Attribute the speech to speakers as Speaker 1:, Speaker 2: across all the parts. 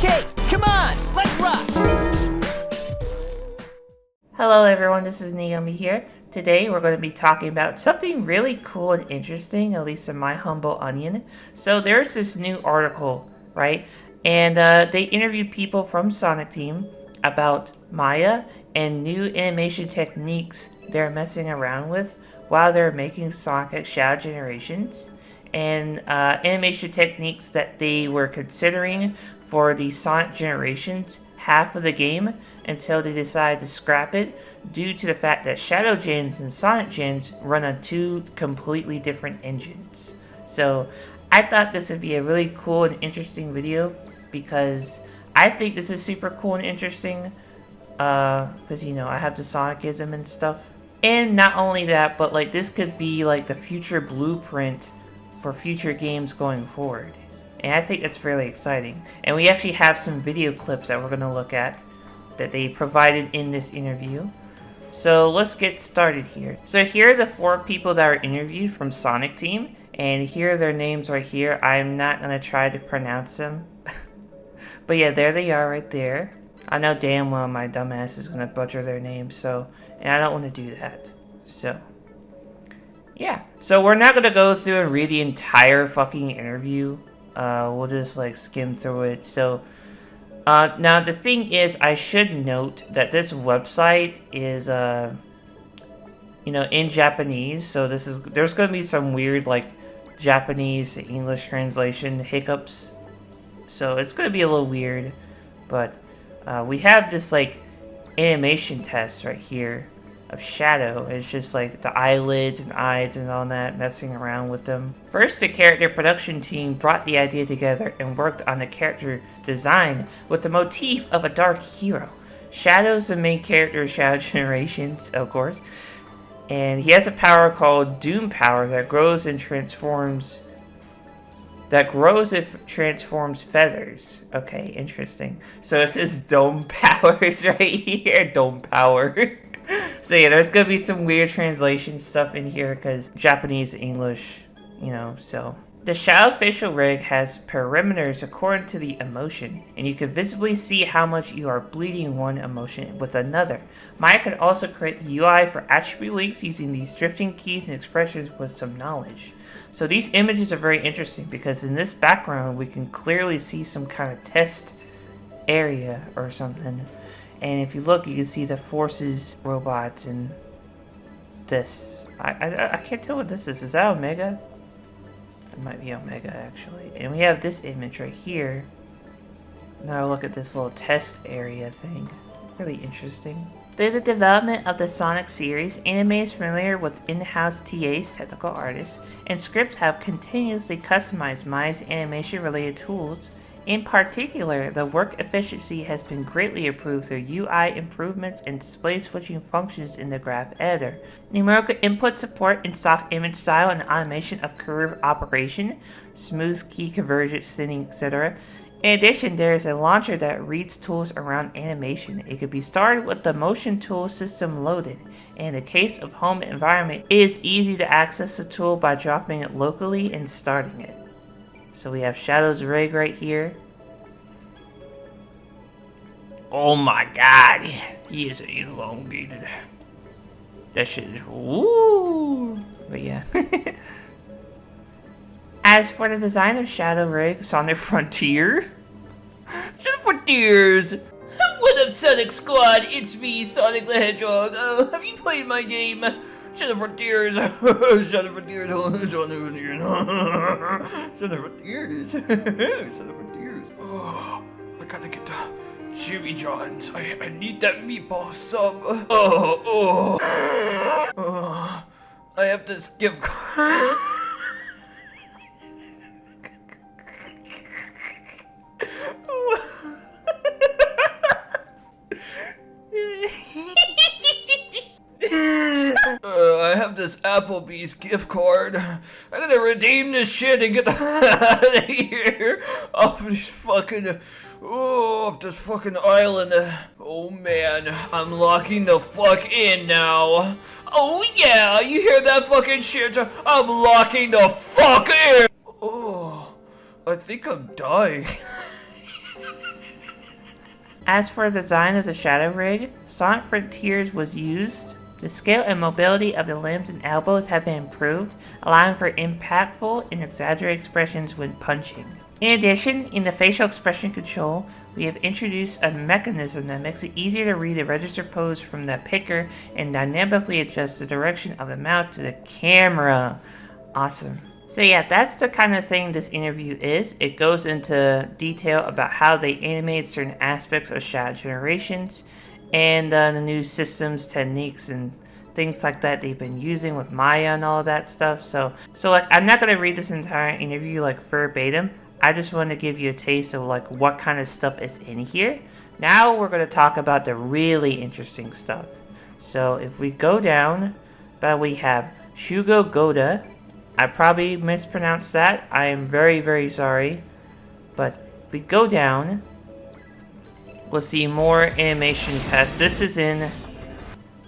Speaker 1: Okay, come on, let's rock!
Speaker 2: Hello everyone, this is Naomi here. Today we're going to be talking about something really cool and interesting, at least in my humble onion. So there's this new article, right? And they interviewed people from Sonic Team about Maya and new animation techniques they're messing around with while they're making Sonic Shadow Generations. And animation techniques that they were considering for the Sonic Generations half of the game until they decided to scrap it due to the fact that Shadow Gens and Sonic Gens run on two completely different engines. So I thought this would be a really cool and interesting video because I think this is super cool and interesting because, you know, I have the Sonicism and stuff. And not only that, but like this could be like the future blueprint for future games going forward. And I think that's fairly exciting. And we actually have some video clips that we're going to look at that they provided in this interview. So let's get started here. So here are the 4 people that are interviewed from Sonic Team. And here are their names right here. I'm not going to try to pronounce them. But yeah, there they are right there. I know damn well my dumbass is going to butcher their names. And I don't want to do that. So yeah. So we're not going to go through and read the entire fucking interview. We'll just like skim through it. So now the thing is, I should note that this website is you know, in Japanese, so there's gonna be some weird like Japanese to English translation hiccups, so it's gonna be a little weird, but we have this like animation test right here of Shadow. It's just like the eyelids and eyes and all that, messing around with them. First, the character production team brought the idea together and worked on the character design with the motif of a dark hero. Shadow's the main character of Shadow Generations, of course, and he has a power called Doom Power that grows if transforms feathers. Okay, interesting. So it says Dome Powers right here. Dome Power. So yeah, there's gonna be some weird translation stuff in here because Japanese, English, you know, so. The Shadow facial rig has perimeters according to the emotion, and you can visibly see how much you are bleeding one emotion with another. Maya can also create the UI for attribute links using these drifting keys and expressions with some knowledge. So these images are very interesting because in this background we can clearly see some kind of test area or something. And if you look, you can see the Forces robots and this. I can't tell what this is. Is that Omega? It might be Omega, actually. And we have this image right here. Now look at this little test area thing. Really interesting. Through the development of the Sonic series, anime is familiar with in-house TAs, technical artists, and scripts have continuously customized Maya's animation-related tools. In particular, the work efficiency has been greatly improved through UI improvements and display switching functions in the graph editor, numerical input support in soft image style and automation of curve operation, smooth key convergence, thinning, etc. In addition, there is a launcher that reads tools around animation. It could be started with the motion tool system loaded. In the case of home environment, it is easy to access the tool by dropping it locally and starting it. So we have Shadow's rig right here. Oh my god, he is elongated. That shit is woo. But yeah. As for the design of Shadow Rig, Sonic Frontier. Sonic Frontiers! What up, Sonic Squad? It's me, Sonic the Hedgehog. Have you played my game? Shadow Frontiers! Shadow Frontiers! Shadow Frontiers! Shadow Frontiers! Shadow Frontiers! Oh, I gotta get the Jimmy John's. I need that meatball song. I have to skip. I have this Applebee's gift card. I gotta redeem this shit and get the out of here. Off this fucking island. Oh man, I'm locking the fuck in now. Oh yeah, you hear that fucking shit? I'm locking the fuck in. Oh, I think I'm dying. As for the design of the Shadow Rig, Sonic Frontiers was used. The scale and mobility of the limbs and elbows have been improved, allowing for impactful and exaggerated expressions when punching. In addition, in the facial expression control, we have introduced a mechanism that makes it easier to read the register pose from the picker and dynamically adjust the direction of the mouth to the camera. Awesome. So yeah, that's the kind of thing this interview is. It goes into detail about how they animate certain aspects of Shadow Generations and the new systems, techniques, and things like that they've been using with Maya and all that stuff. So like, I'm not going to read this entire interview like verbatim. I just want to give you a taste of like what kind of stuff is in here. Now we're going to talk about the really interesting stuff. So if we go down, we have Shugo Goda. I probably mispronounced that. I am very, very sorry. But if we go down, we'll see more animation tests. This is in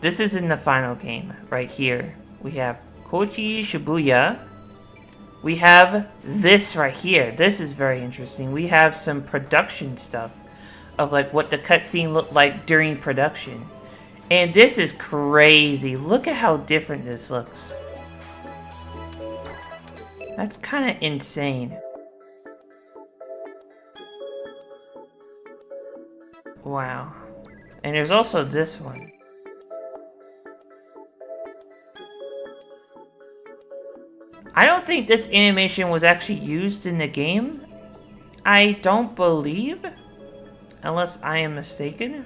Speaker 2: the final game right here. We have Kochi Shibuya. We have this right here. This is very interesting. We have some production stuff of like what the cutscene looked like during production. And this is crazy. Look at how different this looks. That's kind of insane. Wow. And there's also this one. I don't think this animation was actually used in the game. I don't believe. Unless I am mistaken.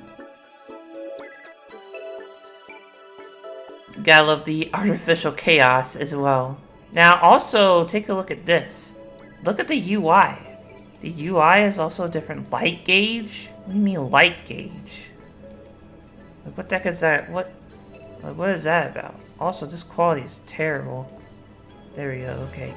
Speaker 2: Gotta love the artificial chaos as well. Now also, take a look at this. Look at the UI. The UI is also a different light gauge. What do you mean light gauge? Like, what the heck is that? What is that about? Also, this quality is terrible. There we go, okay.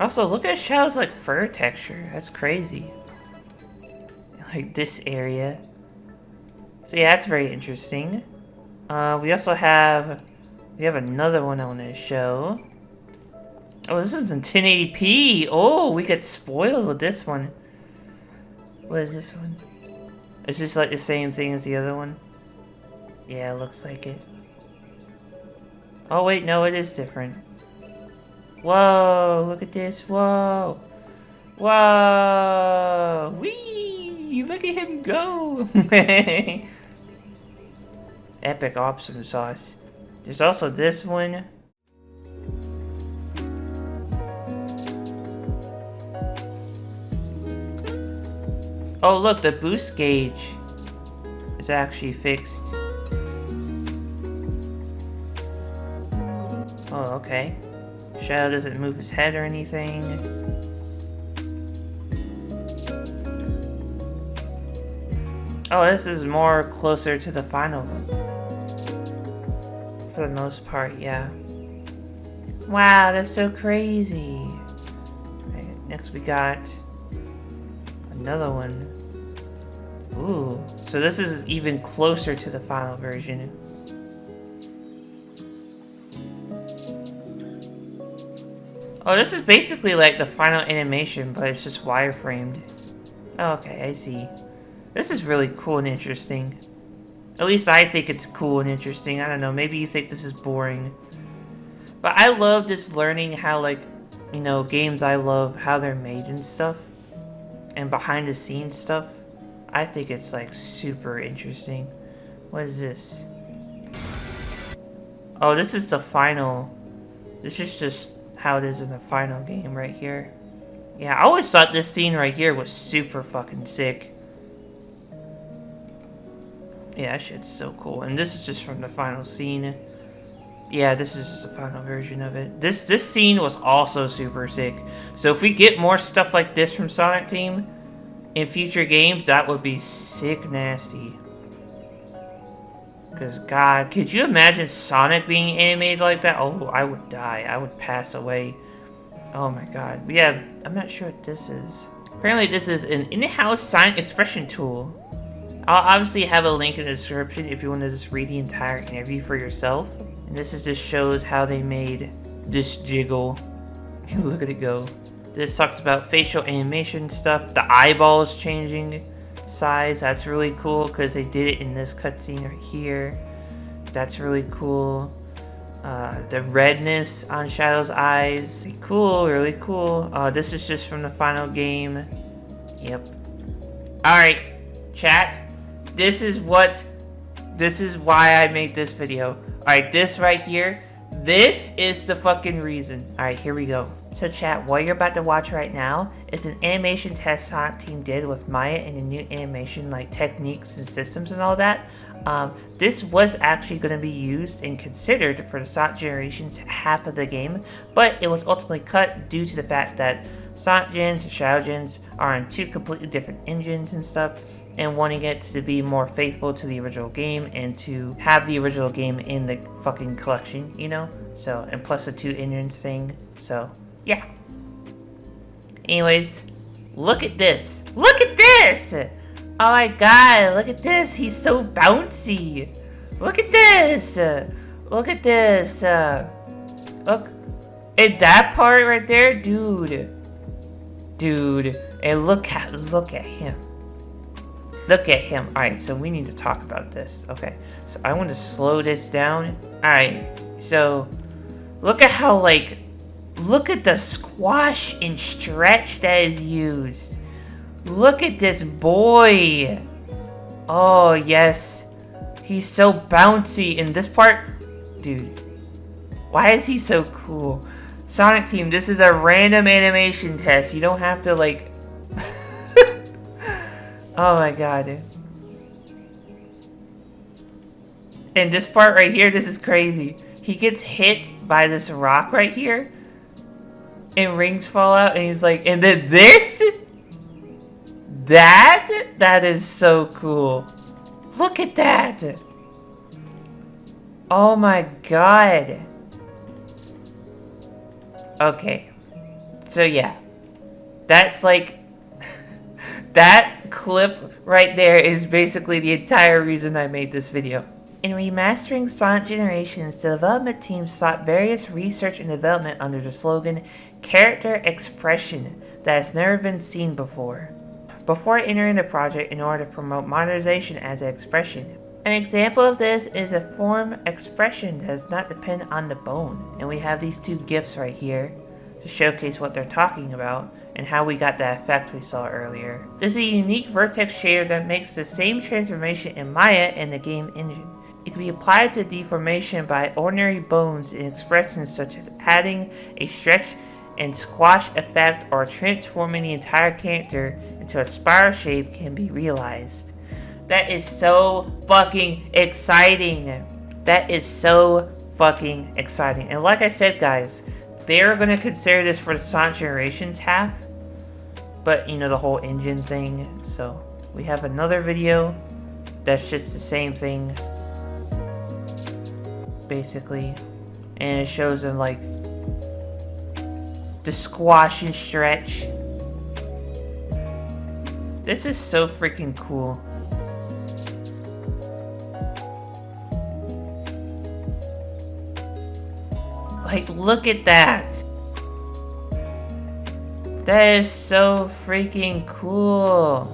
Speaker 2: Also, look at Shadow's like fur texture. That's crazy. Like this area. So yeah, that's very interesting. We also have another one I want to show. Oh, this was in 1080p. Oh, we get spoiled with this one. What is this one? It's just like the same thing as the other one. Yeah, it looks like it. Oh wait, no, it is different. Whoa, look at this. Whoa. Whoa. Whee! Look at him go. Epic awesome sauce. There's also this one. Oh look, the boost gauge is actually fixed. Oh, okay. Shadow doesn't move his head or anything. Oh, this is more closer to the final one. For the most part, yeah. Wow, that's so crazy. Right, next we got another one. Ooh, so this is even closer to the final version. Oh, this is basically like the final animation, but it's just wireframed. Okay, I see. This is really cool and interesting. At least I think it's cool and interesting. I don't know, maybe you think this is boring. But I love just learning how, like, you know, games I love, how they're made and stuff. And behind the scenes stuff. I think it's, like, super interesting. What is this? Oh, this is the final. This is just how it is in the final game right here. Yeah, I always thought this scene right here was super fucking sick. Yeah, that shit's so cool. And this is just from the final scene. Yeah, this is just the final version of it. This scene was also super sick. So if we get more stuff like this from Sonic Team in future games, that would be sick nasty. Because, God, could you imagine Sonic being animated like that? Oh, I would die. I would pass away. Oh my God. We have, I'm not sure what this is. Apparently this is an in-house Sonic expression tool. I'll obviously have a link in the description if you want to just read the entire interview for yourself. And this just shows how they made this jiggle. Look at it go. This talks about facial animation stuff. The eyeballs changing size. That's really cool because they did it in this cutscene right here. That's really cool. The redness on Shadow's eyes. Really cool, really cool. This is just from the final game. Yep. Alright, chat. This is why I made this video. Alright, this right here. This is the fucking reason. Alright, here we go. So chat, what you're about to watch right now is an animation test Sonic Team did with Maya and the new animation like techniques and systems and all that. This was actually going to be used and considered for the Sonic Generations half of the game, but it was ultimately cut due to the fact that Sonic Gens and Shadow Gens are on two completely different engines and stuff, and wanting it to be more faithful to the original game and to have the original game in the fucking collection, you know? So, and plus the two engines thing, so, yeah. Anyways, look at this. Look at this! Oh my god, look at this. He's so bouncy. Look at this. Look at this. Look. And that part right there, dude. Dude. And look at him. Look at him. Alright, so we need to talk about this. Okay. So I want to slow this down. Alright. So look at how look at the squash and stretch that is used. Look at this boy. Oh, yes. He's so bouncy in this part. Dude. Why is he so cool? Sonic Team, this is a random animation test. You don't have to, Oh my god. And this part right here, this is crazy. He gets hit by this rock right here. And rings fall out. And he's like, and then this? That is so cool. Look at that. Oh my god. Okay. So yeah. That's that clip right there is basically the entire reason I made this video. In remastering Sonic Generations, the development team sought various research and development under the slogan, character expression, that has never been seen before. Before entering the project in order to promote modernization as an expression. An example of this is a form expression that does not depend on the bone. And we have these two GIFs right here to showcase what they're talking about and how we got that effect we saw earlier. This is a unique vertex shader that makes the same transformation in Maya and the game engine. It can be applied to deformation by ordinary bones in expressions such as adding a stretch and squash effect or transforming the entire character into a spiral shape can be realized. That is so fucking exciting. That is so fucking exciting. And like I said, guys, they're gonna consider this for the Sonic Generations half, but you know, the whole engine thing. So we have another video that's just the same thing, basically, and it shows them the squash and stretch. This is so freaking cool. Look at that. That is so freaking cool.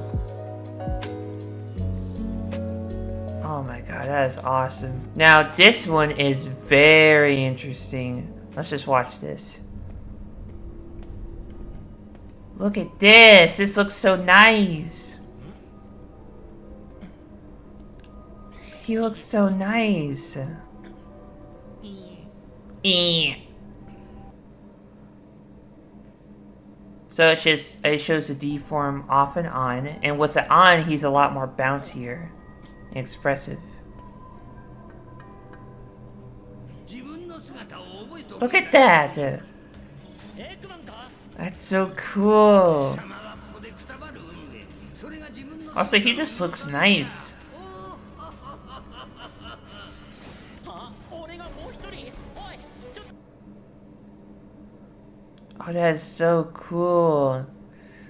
Speaker 2: Oh my god, that is awesome. Now, this one is very interesting. Let's just watch this. Look at this. This looks so nice. He looks so nice. So it shows the deform off and on, and with it on, he's a lot more bouncier and expressive. Look at that! That's so cool. Also, he just looks nice. Oh, that is so cool.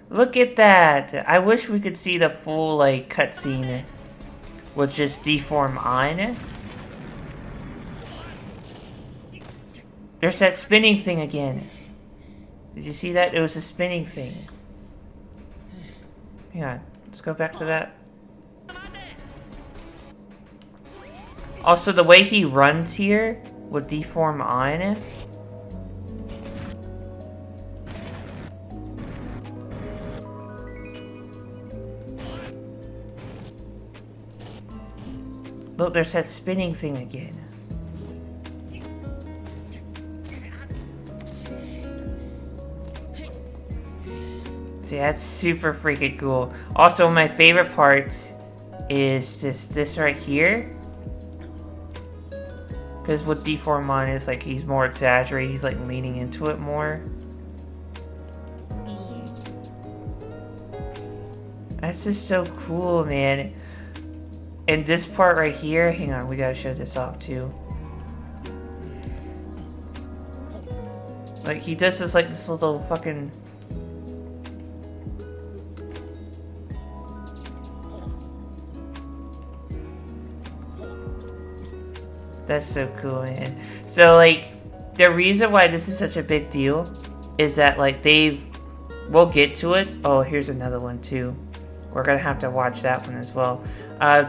Speaker 2: Look at that. I wish we could see the full, cutscene would just deform on. There's that spinning thing again. Did you see that? It was a spinning thing. Hang on. Let's go back to that. Also, the way he runs here will deform on. Look, there's that spinning thing again. See, that's super freaking cool. Also, one of my favorite parts is just this right here. Because with deform on is like he's more exaggerated, he's like leaning into it more. That's just so cool, man. And this part right here, hang on, we gotta show this off too. Like he does this like this little fucking. That's so cool, man. So like, the reason why this is such a big deal is that like we'll get to it. Oh, here's another one too. We're gonna have to watch that one as well.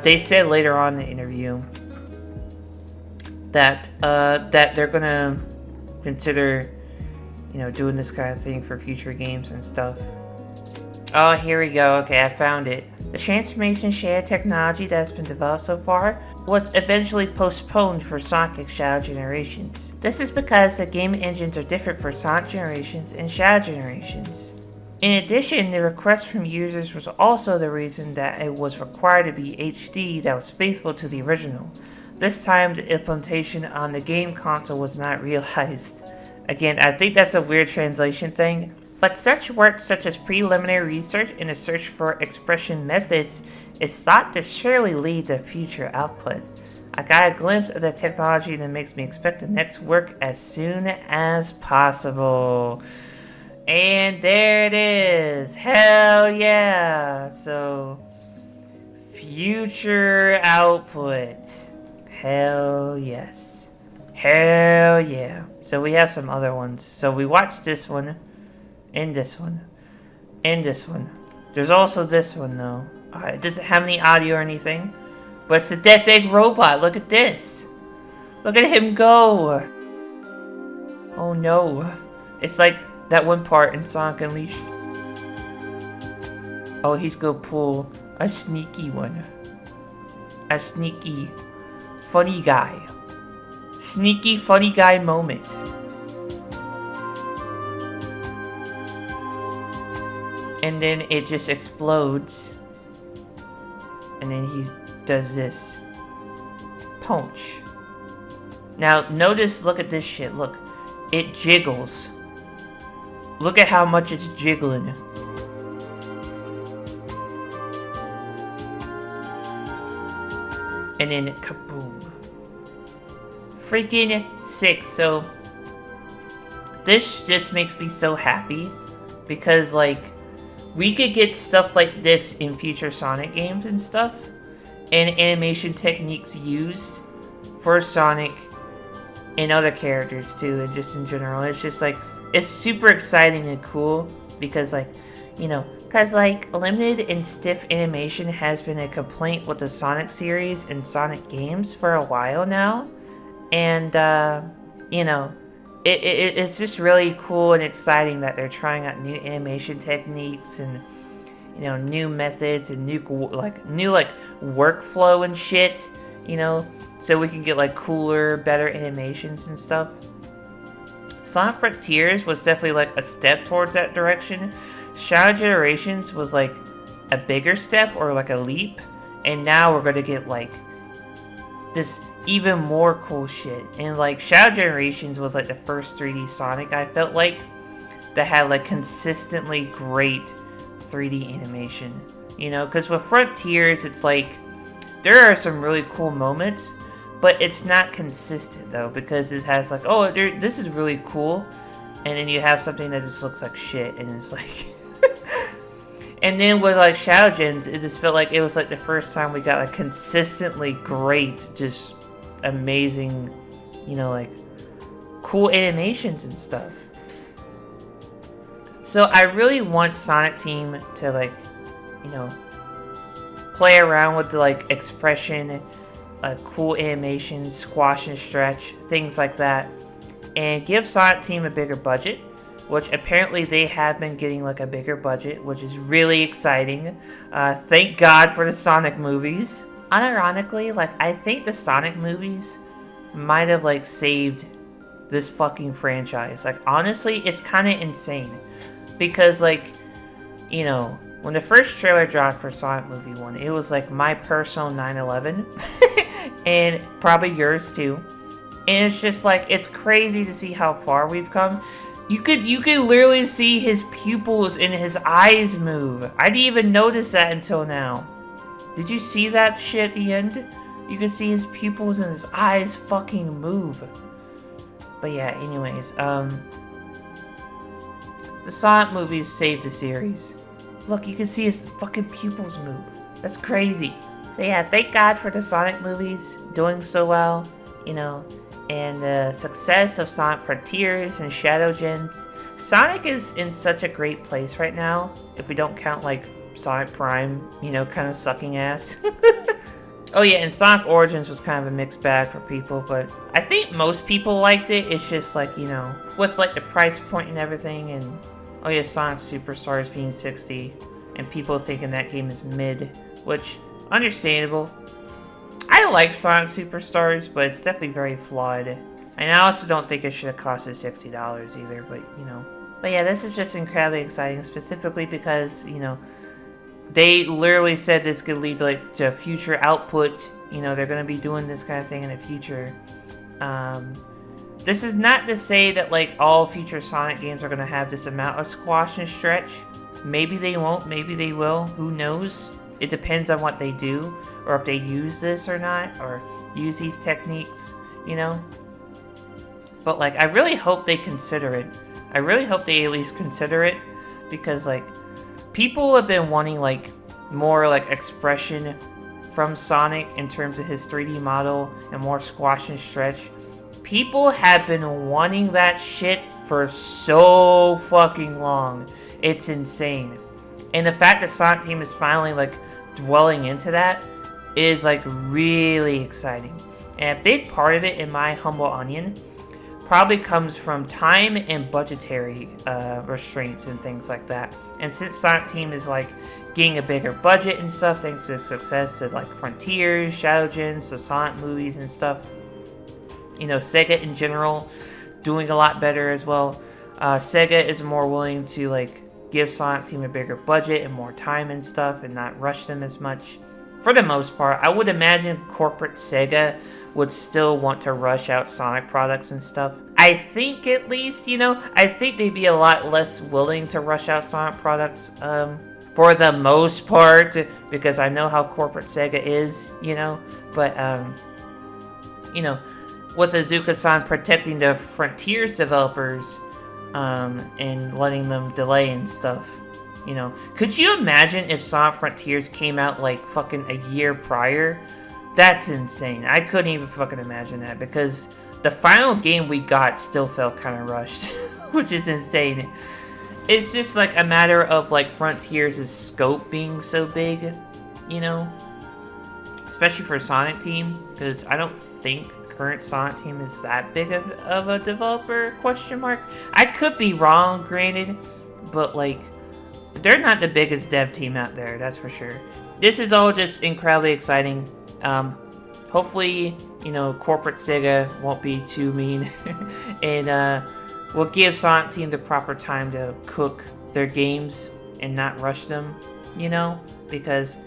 Speaker 2: They said later on in the interview that that they're gonna consider, you know, doing this kind of thing for future games and stuff. Oh, here we go. Okay, I found it. The transformation share technology that has been developed so far was eventually postponed for Sonic Shadow Generations. This is because the game engines are different for Sonic Generations and Shadow Generations. In addition, the request from users was also the reason that it was required to be HD that was faithful to the original. This time, the implementation on the game console was not realized. Again, I think that's a weird translation thing. But such work such as preliminary research in the search for expression methods is thought to surely lead to future output. I got a glimpse of the technology that makes me expect the next work as soon as possible. And there it is! Hell yeah! So, future output. Hell yes. Hell yeah. So we have some other ones. So we watched this one. And this one. And this one. There's also this one, though. It doesn't have any audio or anything. But it's a Death Egg robot. Look at this. Look at him go. Oh, no. It's like that one part in Sonic Unleashed. Oh, he's gonna pull a sneaky one. A sneaky, funny guy. Sneaky, funny guy moment. And then it just explodes. And then he does this. Punch. Now, notice, look at this shit. Look. It jiggles. Look at how much it's jiggling. And then kaboom. Freaking sick. So, this just makes me so happy. Because, like, we could get stuff like this in future Sonic games and stuff. And animation techniques used for Sonic and other characters too, and just in general. It's just like, it's super exciting and cool because, like, you know, because like limited and stiff animation has been a complaint with the Sonic series and Sonic games for a while now. And, you know, it's just really cool and exciting that they're trying out new animation techniques and, you know, new methods and new workflow and shit, you know, so we can get like cooler, better animations and stuff. Sonic Frontiers was definitely like a step towards that direction. Shadow Generations was like a bigger step or like a leap, and now we're gonna get like this even more cool shit. And like Shadow Generations was like the first 3D Sonic I felt like that had like consistently great 3D animation, you know, because with Frontiers it's like there are some really cool moments, but it's not consistent though, because it has like, oh, this is really cool, and then you have something that just looks like shit, and it's like And then with like Shadow Gens, it just felt like it was like the first time we got like consistently great, just amazing, you know, like cool animations and stuff. So I really want Sonic Team to like, you know, play around with the like expression, cool animations, squash and stretch, things like that, and give Sonic Team a bigger budget, which apparently they have been getting like a bigger budget, which is really exciting. Thank God for the Sonic movies. Unironically, like I think the Sonic movies might have like saved this fucking franchise. Like honestly, it's kind of insane because like, you know, when the first trailer dropped for Sonic Movie 1, it was like my personal 9/11 and probably yours too. And it's just like, it's crazy to see how far we've come. You could literally see his pupils and his eyes move. I didn't even notice that until now. Did you see that shit at the end? You could see his pupils and his eyes fucking move. But yeah, anyways, the Sonic movies saved the series. Look, you can see his fucking pupils move. That's crazy. So yeah, thank God for the Sonic movies doing so well, you know, and the success of Sonic Frontiers and Shadow Gens. Sonic is in such a great place right now, if we don't count like Sonic Prime, you know, kind of sucking ass. Oh yeah, and Sonic Origins was kind of a mixed bag for people, but I think most people liked it. It's just like, you know, with like the price point and everything, and oh yeah, Sonic Superstars being 60, and people thinking that game is mid, which, understandable. I like Sonic Superstars, but it's definitely very flawed. And I also don't think it should have costed $60 either, but, you know. But yeah, this is just incredibly exciting, specifically because, you know, they literally said this could lead like to future output. You know, they're going to be doing this kind of thing in the future. This is not to say that like all future Sonic games are going to have this amount of squash and stretch. Maybe they won't, maybe they will, who knows? It depends on what they do, or if they use this or not, or use these techniques, you know? But like, I really hope they consider it. I really hope they at least consider it, because like, people have been wanting like more like expression from Sonic in terms of his 3D model and more squash and stretch. People have been wanting that shit for so fucking long. It's insane. And the fact that Sonic Team is finally like dwelling into that is like really exciting. And a big part of it, in my humble onion, probably comes from time and budgetary restraints and things like that. And since Sonic Team is like getting a bigger budget and stuff, thanks to the success of like Frontiers, Shadow Gens, the Sonic movies and stuff, you know, Sega in general doing a lot better as well. Sega is more willing to like give Sonic Team a bigger budget and more time and stuff, and not rush them as much. For the most part, I would imagine corporate Sega would still want to rush out Sonic products and stuff. I think at least, you know, I think they'd be a lot less willing to rush out Sonic products for the most part, because I know how corporate Sega is, you know. But, you know, with Azuka-san protecting the Frontiers developers and letting them delay and stuff, you know. Could you imagine if Sonic Frontiers came out like fucking a year prior? That's insane. I couldn't even fucking imagine that, because the final game we got still felt kind of rushed, which is insane. It's just like a matter of like Frontiers' scope being so big, you know, especially for Sonic Team, because I don't think current Sonic Team is that big of a developer, question mark. I could be wrong, granted, but like, they're not the biggest dev team out there, that's for sure. This is all just incredibly exciting. Hopefully, you know, corporate Sega won't be too mean and will give Sonic Team the proper time to cook their games and not rush them, you know, because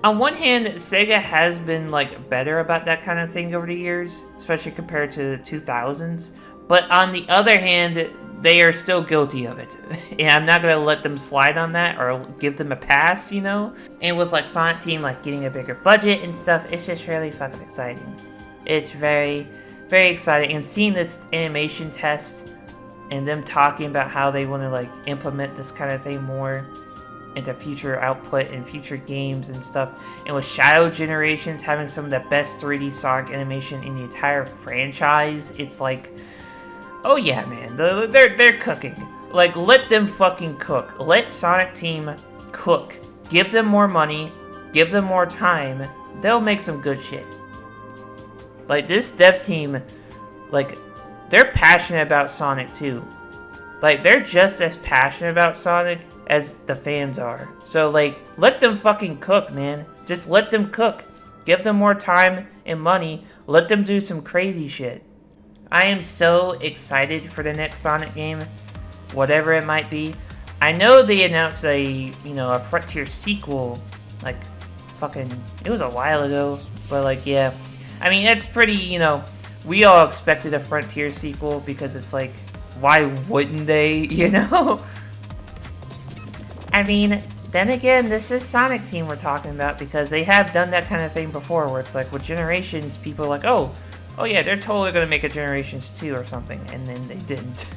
Speaker 2: on one hand, Sega has been like better about that kind of thing over the years, especially compared to the 2000s, but on the other hand, they are still guilty of it. And I'm not going to let them slide on that or give them a pass, you know? And with like Sonic Team like getting a bigger budget and stuff, it's just really fucking exciting. It's very, very exciting. And seeing this animation test and them talking about how they want to like implement this kind of thing more, into future output and future games and stuff. And with Shadow Generations having some of the best 3D Sonic animation in the entire franchise, it's like, oh yeah, man, they're cooking. Like, let them fucking cook. Let Sonic Team cook. Give them more money. Give them more time. They'll make some good shit. Like, this dev team, like, they're passionate about Sonic too. Like, they're just as passionate about Sonic as the fans are. So, like, let them fucking cook, man. Just let them cook. Give them more time and money. Let them do some crazy shit. I am so excited for the next Sonic game, whatever it might be. I know they announced a Frontier sequel, like, fucking, it was a while ago, but, like, yeah. I mean, it's pretty, we all expected a Frontier sequel because it's like, why wouldn't they, I mean, then again, this is Sonic Team we're talking about because they have done that kind of thing before where it's like, with Generations, people are like, oh yeah, they're totally going to make a Generations 2 or something, and then they didn't.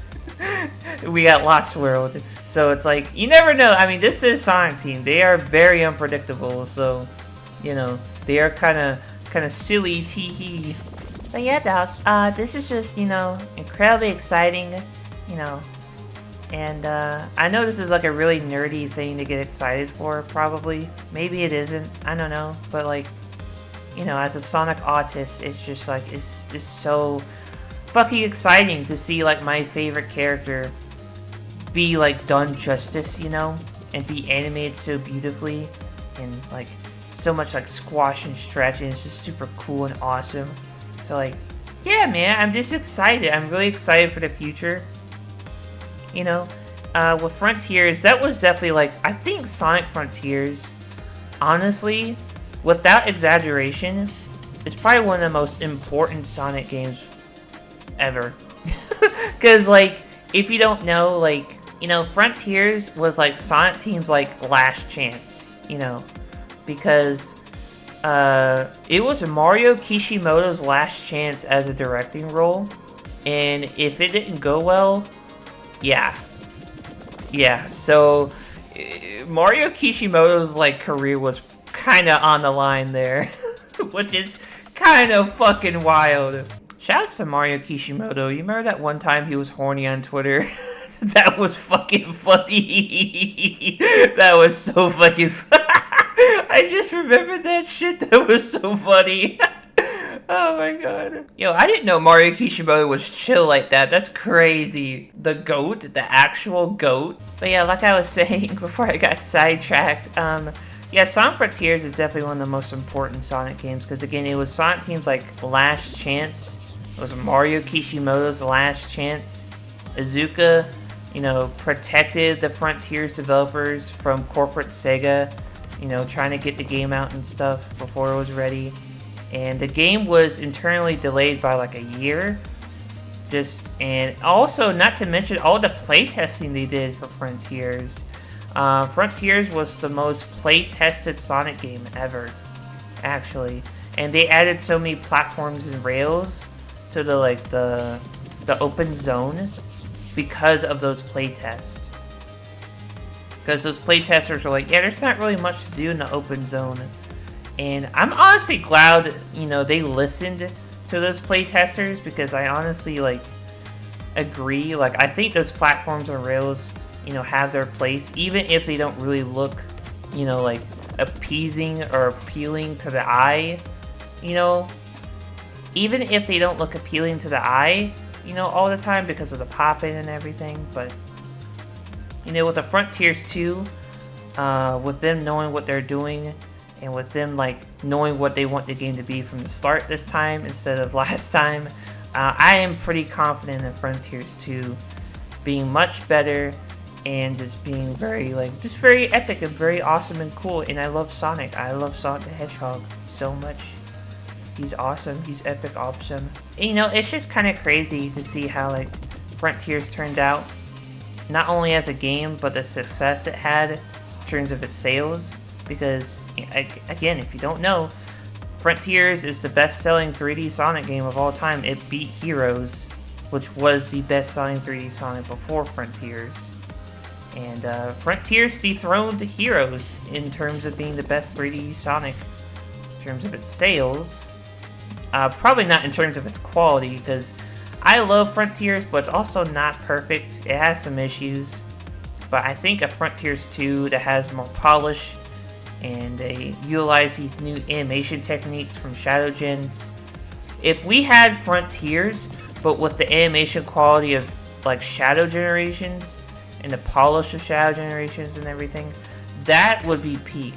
Speaker 2: We got Lost World. So it's like, you never know. I mean, this is Sonic Team. They are very unpredictable, so, they are kind of silly, tee-hee. But yeah, Doc, this is just, incredibly exciting, and I know this is like a really nerdy thing to get excited for, probably. Maybe it isn't, I don't know, but like, as a Sonic autist, it's just like, it's so fucking exciting to see like my favorite character be like done justice, and be animated so beautifully, and like so much like squash and stretch, and it's just super cool and awesome. So like, yeah, man, I'm just excited. I'm really excited for the future. With Frontiers, that was definitely like, I think Sonic Frontiers, honestly, without exaggeration, is probably one of the most important Sonic games ever. Because, like, if you don't know, like, Frontiers was like Sonic Team's like last chance, because it was Mario Kishimoto's last chance as a directing role, and if it didn't go well, yeah, so Mario Kishimoto's like career was kind of on the line there, which is kind of fucking wild. Shouts to Mario Kishimoto. You remember that one time he was horny on Twitter? That was fucking funny. That was so fucking I just remembered that shit. That was so funny. Oh my god. Yo, I didn't know Mario Kishimoto was chill like that. That's crazy. The GOAT, the actual GOAT. But yeah, like I was saying before I got sidetracked, yeah, Sonic Frontiers is definitely one of the most important Sonic games because, again, it was Sonic Team's like last chance. It was Mario Kishimoto's last chance. Iizuka, protected the Frontiers developers from corporate Sega, trying to get the game out and stuff before it was ready. And the game was internally delayed by like a year. And also, not to mention all the playtesting they did for Frontiers. Frontiers was the most play-tested Sonic game ever, actually. And they added so many platforms and rails to the open zone because of those playtests. Because those playtesters were like, yeah, there's not really much to do in the open zone. And I'm honestly glad, they listened to those playtesters, because I honestly, agree. I think those platforms and rails, have their place, even if they don't really look, appeasing or appealing to the eye, Even if they don't look appealing to the eye, all the time because of the pop-in and everything, but, with the Frontiers 2, with them knowing what they're doing, and with them, knowing what they want the game to be from the start this time instead of last time, I am pretty confident in Frontiers 2 being much better and just being very, just very epic and very awesome and cool. And I love Sonic. I love Sonic the Hedgehog so much. He's awesome. He's epic awesome. And, it's just kind of crazy to see how, Frontiers turned out. Not only as a game, but the success it had in terms of its sales. Because, again, if you don't know, Frontiers is the best-selling 3D Sonic game of all time. It beat Heroes, which was the best-selling 3D Sonic before Frontiers. And Frontiers dethroned Heroes in terms of being the best 3D Sonic. In terms of its sales. Probably not in terms of its quality, because I love Frontiers, but it's also not perfect. It has some issues. But I think a Frontiers 2 that has more polish, and they utilize these new animation techniques from Shadow Gens. If we had Frontiers, but with the animation quality of like Shadow Generations, and the polish of Shadow Generations and everything, that would be peak.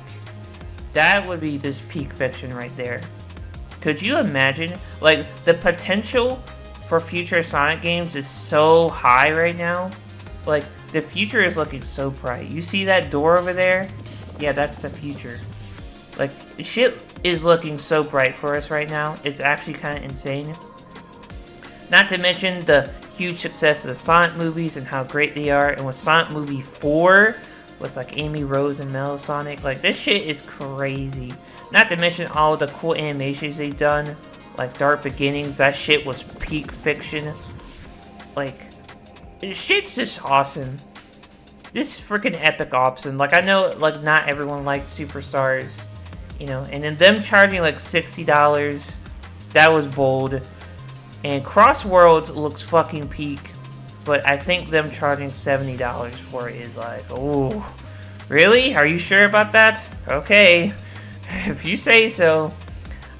Speaker 2: That would be just peak fiction right there. Could you imagine? Like, the potential for future Sonic games is so high right now. Like, the future is looking so bright. You see that door over there? Yeah, that's the future. Like, shit is looking so bright for us right now. It's actually kind of insane. Not to mention the huge success of the Sonic movies and how great they are. And with Sonic Movie 4, with like Amy Rose and Metal Sonic, like this shit is crazy. Not to mention all the cool animations they've done, like Dark Beginnings. That shit was peak fiction. Like, this shit's just awesome. This freaking epic option. Like, I know like not everyone likes Superstars, you know, and then them charging like $60, that was bold. And Cross Worlds looks fucking peak, but I think them charging $70 for it is like, oh, really? Are you sure about that? Okay, if you say so.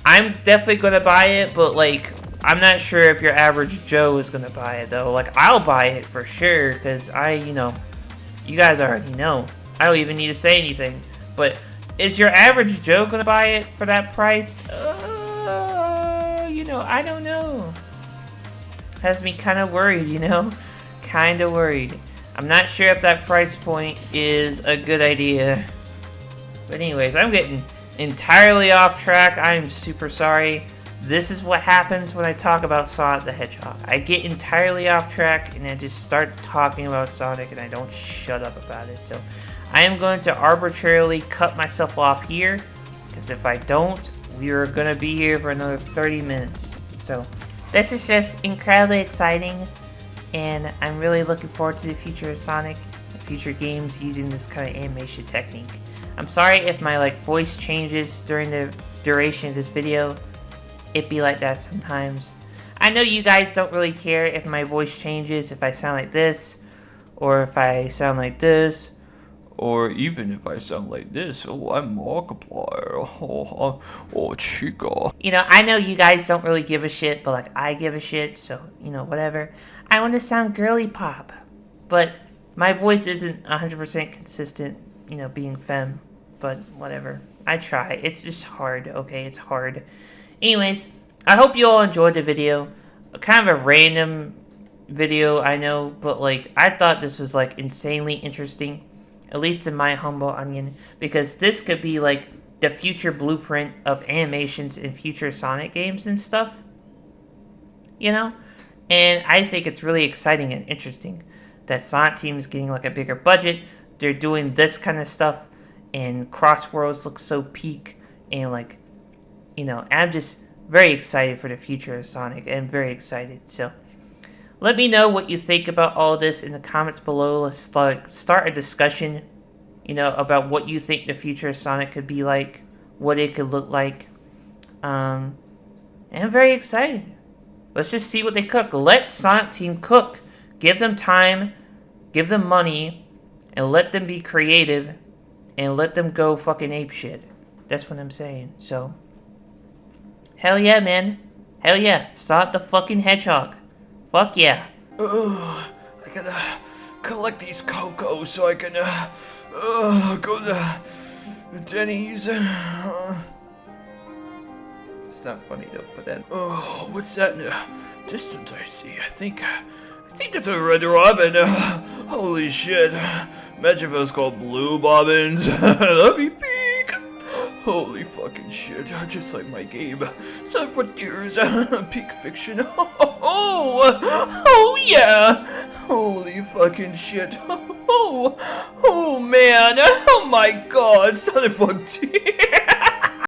Speaker 2: I'm definitely gonna buy it, but like, I'm not sure if your average Joe is gonna buy it though. Like, I'll buy it for sure, because you know, you guys already know. I don't even need to say anything. But is your average Joe gonna buy it for that price? You know, I don't know. Has me kind of worried, you know? Kind of worried. I'm not sure if that price point is a good idea. But anyways, I'm getting entirely off track. I'm super sorry. This is what happens when I talk about Sonic the Hedgehog. I get entirely off track and I just start talking about Sonic and I don't shut up about it. So I am going to arbitrarily cut myself off here, because if I don't, we are going to be here for another 30 minutes. So this is just incredibly exciting, and I'm really looking forward to the future of Sonic, the future games using this kind of animation technique. I'm sorry if my like voice changes during the duration of this video. It be like that sometimes. I know you guys don't really care if my voice changes, if I sound like this, or if I sound like this, or even if I sound like this. Oh, I'm Markiplier. Oh, Chica. You know, I know you guys don't really give a shit, but like I give a shit, so, you know, whatever. I want to sound girly pop, but my voice isn't 100% consistent, you know, being femme, but whatever. I try. It's just hard, okay? It's hard. Anyways, I hope you all enjoyed the video. Kind of a random video, I know, but like, I thought this was like insanely interesting. At least in my humble opinion, because this could be like the future blueprint of animations in future Sonic games and stuff, you know? And I think it's really exciting and interesting that Sonic Team is getting like a bigger budget. They're doing this kind of stuff, and Cross Worlds looks so peak, and like, you know, I'm just very excited for the future of Sonic. I'm very excited. So let me know what you think about all this in the comments below. Let's start a discussion, you know, about what you think the future of Sonic could be like, what it could look like. And I'm very excited. Let's just see what they cook. Let Sonic Team cook. Give them time, give them money, and let them be creative, and let them go fucking apeshit. That's what I'm saying. So, hell yeah, man. Hell yeah. Sonic the fucking Hedgehog. Fuck yeah.
Speaker 1: I gotta collect these cocoa so I can go to Denny's. It's not funny though, but then. Oh, what's that in the distance I see? I think it's a red robin. Holy shit. Imagine if it was called Blue Bobbins. That'd be peak. Holy fucking shit, just like my game. Sun Frontiers, peak fiction. Oh yeah. Holy fucking shit. Oh man. Oh my god, Sun Frontiers.